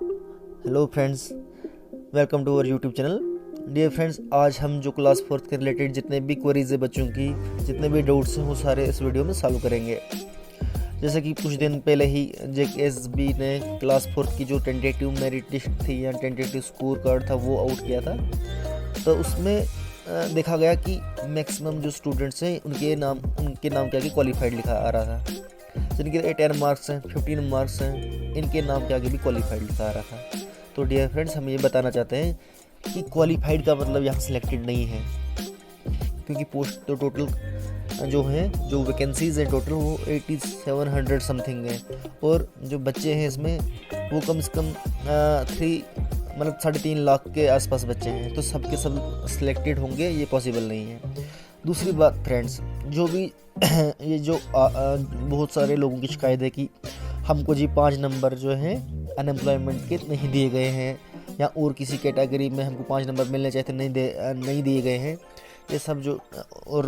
Hello friends, welcome to our YouTube channel. Dear friends, आज हम जो क्लास फोर्थ के रिलेटेड जितने भी क्वेरीज है बच्चों की, जितने भी डाउट्स हैं वो सारे इस वीडियो में सॉल्व करेंगे। जैसे कि कुछ दिन पहले ही जेकेएसबी ने क्लास फोर्थ की जो टेंटेटिव मेरिट लिस्ट थी या टेंटेटिव स्कोर कार्ड था वो आउट किया था। तो उसमें देखा गया कि मैक्सिमम जो स्टूडेंट्स हैं उनके नाम के आगे क्वालिफाइड लिखा आ रहा था। जिनके 10 मार्क्स हैं, 15 मार्क्स हैं, इनके नाम के आगे भी क्वालिफाइड लिखा आ रहा था। तो डियर फ्रेंड्स, हम ये बताना चाहते हैं कि क्वालिफाइड का मतलब यहाँ सिलेक्टेड नहीं है, क्योंकि पोस्ट तो टोटल जो वैकेंसीज हैं टोटल वो 8700 समथिंग है, और जो बच्चे हैं इसमें वो कम से कम 3.5 लाख के आसपास बच्चे हैं। तो सब के सब सिलेक्टेड होंगे ये पॉसिबल नहीं है। दूसरी बात फ्रेंड्स, जो भी ये जो बहुत सारे लोगों की शिकायत है कि हमको जी 5 नंबर जो है अनएम्प्लॉयमेंट के नहीं दिए गए हैं, या और किसी कैटेगरी में हमको 5 नंबर मिलने चाहिए थे, नहीं दिए गए हैं, ये सब जो। और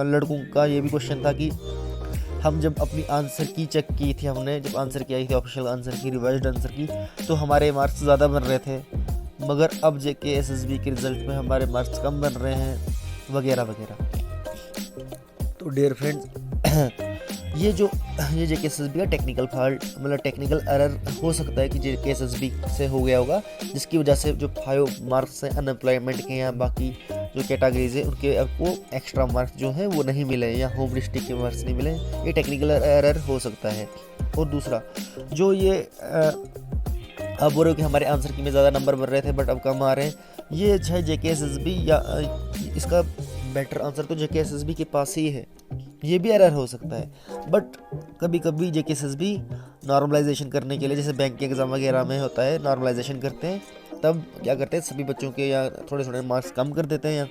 लड़कों का ये भी क्वेश्चन था कि हम जब अपनी आंसर की चेक की थी, हमने जब आंसर की आई थी ऑफिशियल आंसर की, रिवाइज्ड आंसर की, तो हमारे मार्क्स ज़्यादा बन रहे थे, मगर अब जेकेएसएसबी के रिज़ल्ट में हमारे मार्क्स कम बन रहे हैं, वगैरह वगैरह। तो डियर फ्रेंड्स, ये जेकेएसएसबी का टेक्निकल फॉल्ट मतलब टेक्निकल एरर हो सकता है कि जेकेएसएसबी से हो गया होगा, जिसकी वजह से जो 5 मार्क्स हैं अनएम्प्लॉयमेंट के या बाकी जो कैटेगरीज है उनके आपको एक्स्ट्रा मार्क्स जो हैं वो नहीं मिले, या होम डिस्ट्रिक्ट के मार्क्स नहीं मिले। ये टेक्निकल एरर हो सकता है। और दूसरा, जो ये आप बोल रहे हो कि हमारे आंसर की में ज़्यादा नंबर बन रहे थे बट अब कम आ रहे हैं, ये चाहे जेकेएसएसबी या इसका बेटर आंसर तो जेकेएसएसबी के पास ही है, ये भी एरर हो सकता है। बट कभी कभी जेकेएसएसबी नॉर्मलाइजेशन करने के लिए, जैसे बैंक के एग्ज़ाम वगैरह में होता है, नॉर्मलाइजेशन करते हैं, तब क्या करते हैं सभी बच्चों के या थोड़े थोड़े मार्क्स कम कर देते हैं, या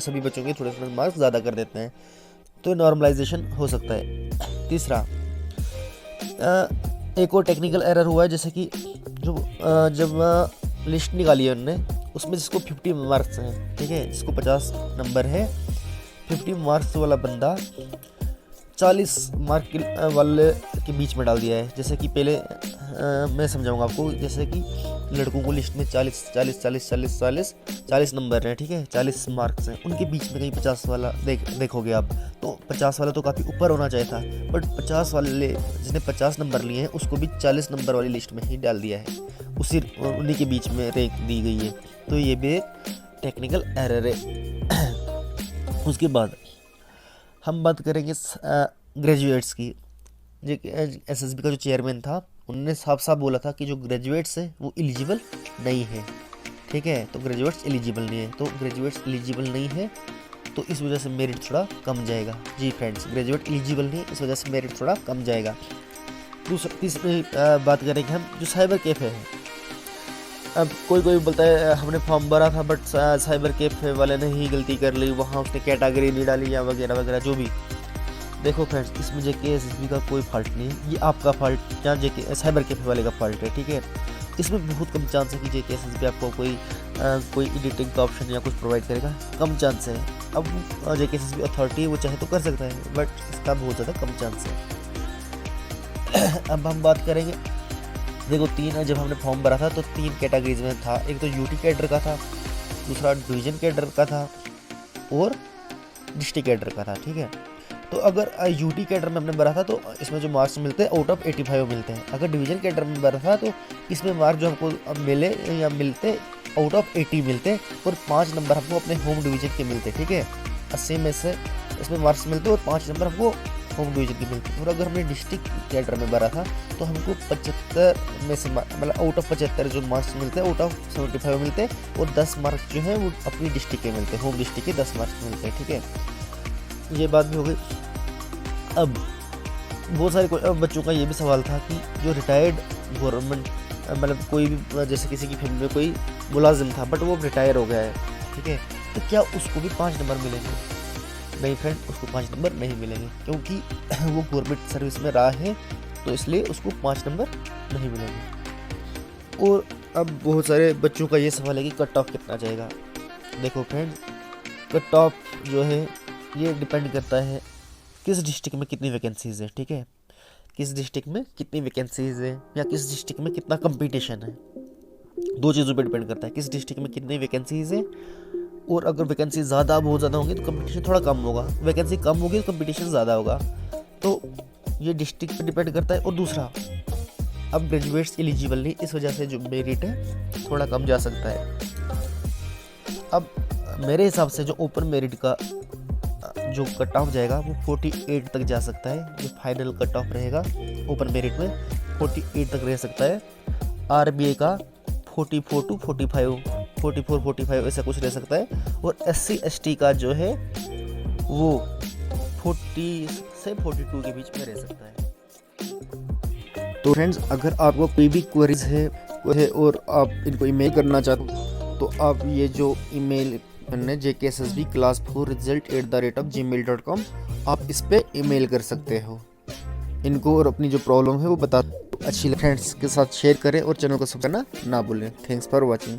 सभी बच्चों के थोड़े थोड़े मार्क्स ज़्यादा कर देते हैं। तो नॉर्मलाइजेशन हो सकता है। तीसरा, एक और टेक्निकल एरर हुआ है, जैसे कि जब लिस्ट निकाली है उन्होंने, उसमें जिसको 50 मार्क्स हैं, ठीक है, जिसको 50 नंबर है, 50 मार्क्स वाला बंदा 40 मार्क वाले के बीच में डाल दिया है। जैसे कि पहले मैं समझाऊंगा आपको। जैसे कि लड़कों को लिस्ट में 40 नंबर हैं, ठीक है, 40 मार्क्स हैं, उनके बीच में कहीं 50 वाला देखोगे आप, तो 50 वाला तो काफ़ी ऊपर होना चाहिए था, बट 50 वाले जिसने 50 नंबर लिए हैं उसको भी 40 नंबर वाली लिस्ट में ही डाल दिया है, उन्हीं के बीच में रैंक दी गई है। तो ये भी एक टेक्निकल एरर है। उसके बाद हम बात करेंगे ग्रेजुएट्स की। एसएसबी का जो चेयरमैन था, उन्होंने साफ साफ बोला था कि जो ग्रेजुएट्स है वो एलिजिबल नहीं है, ठीक है। तो ग्रेजुएट्स एलिजिबल नहीं है, तो ग्रेजुएट्स एलिजिबल नहीं है तो इस वजह से मेरिट थोड़ा कम जाएगा। जी फ्रेंड्स, ग्रेजुएट एलिजिबल नहीं है, इस वजह से मेरिट थोड़ा कम जाएगा। तीसरी बात करेंगे हम जो साइबर कैफ़े है। अब कोई बोलता है हमने फॉर्म भरा था बट साइबर कैफे वाले ने ही गलती कर ली, वहाँ उसने कैटेगरी नहीं डाली या वगैरह वगैरह जो भी। देखो फ्रेंड्स, इसमें जेकेएसएसबी का कोई फॉल्ट नहीं है, ये आपका फॉल्ट या साइबर कैफे वाले का फॉल्ट है, ठीक है। इसमें बहुत कम चांस है कि जेकेएसएसबी आपको कोई एडिटिंग का ऑप्शन या कुछ प्रोवाइड करेगा, कम चांस है। अब जेकेएसएसबी अथॉरिटी वो चाहे तो कर सकता है, बट इसका बहुत ज़्यादा कम चांस है। अब हम बात करेंगे, देखो जब हमने फॉर्म भरा था तो 3 कैटेगरीज में था। एक तो यूटी कैडर का था, दूसरा डिवीजन कैडर का था, और डिस्ट्रिक्ट कैडर का था, ठीक है। तो अगर यूटी कैडर में हमने भरा था तो इसमें जो मार्क्स मिलते हैं आउट ऑफ 85 मिलते हैं। अगर डिवीजन कैडर में भरा था तो इसमें मार्क्स जो हमको अब मिलते आउट ऑफ 80 मिलते, और 5 नंबर हमको अपने होम डिवीजन के मिलते, ठीक है। 80 में से इसमें मार्क्स मिलते और 5 नंबर हमको होम डिवीजन की मिलती। और अगर हमने डिस्ट्रिक्ट कैडर में भरा था तो हमको 75 में से मतलब आउट ऑफ 75 जो मार्क्स मिलते हैं, आउट ऑफ 75 मिलते हैं, और 10 मार्क्स जो है वो अपनी डिस्ट्रिक्ट के मिलते हैं, होम डिस्ट्रिक्ट के 10 मार्क्स मिलते हैं, ठीक है। ये बात भी हो गई। अब बहुत सारे बच्चों का ये भी सवाल था कि जो रिटायर्ड गवर्नमेंट मतलब कोई भी, जैसे किसी की फैमिली में कोई मुलाजिम था बट वो रिटायर हो गया है, ठीक है, तो क्या उसको भी 5 नंबर मिलेंगे? नहीं फ्रेंड, उसको 5 नंबर नहीं मिलेंगे, क्योंकि वो गवर्नमेंट सर्विस में रहा है, तो इसलिए उसको 5 नंबर नहीं मिलेंगे। और अब बहुत सारे बच्चों का ये सवाल है कि कट ऑफ कितना जाएगा। देखो फ्रेंड, कट ऑफ जो है ये डिपेंड करता है किस डिस्ट्रिक्ट में कितनी वैकेंसीज है, ठीक है, किस डिस्ट्रिक्ट में कितनी वैकेंसीज है या किस डिस्ट्रिक्ट में कितना कंपटीशन है। दो चीज़ों पे डिपेंड करता है, किस डिस्ट्रिक्ट में कितनी वैकेंसीज है, और अगर वैकेंसी ज़्यादा बहुत ज़्यादा होंगी तो कंपटीशन थोड़ा कम होगा, वैकेंसी कम होगी तो कंपटीशन ज़्यादा होगा। तो ये डिस्ट्रिक्ट पे डिपेंड करता है। और दूसरा, अब ग्रेजुएट्स एलिजिबल नहीं, इस वजह से जो मेरिट है थोड़ा कम जा सकता है। अब मेरे हिसाब से जो ओपन मेरिट का जो कट ऑफ जाएगा वो 48 तक जा सकता है। जो फाइनल कट ऑफ रहेगा ओपन मेरिट में 48 तक रह सकता है। आरबीआई का 44 टू 45, 44 45 ऐसा कुछ रह सकता है। और SC ST का जो है वो 40 से 42 के बीच में रह सकता है। तो फ्रेंड्स, अगर आपको कोई भी क्वेरीज है और आप इनको ईमेल करना चाहते हो तो आप ये जो ईमेल है JKSSB class 4 result@gmail.com, आप इस पे ईमेल कर सकते हो इनको, और अपनी जो प्रॉब्लम है वो बता। अच्छी फ्रेंड्स के साथ शेयर करें और चैनल को सब्सक्राइब करना ना भूलें। Thanks for watching.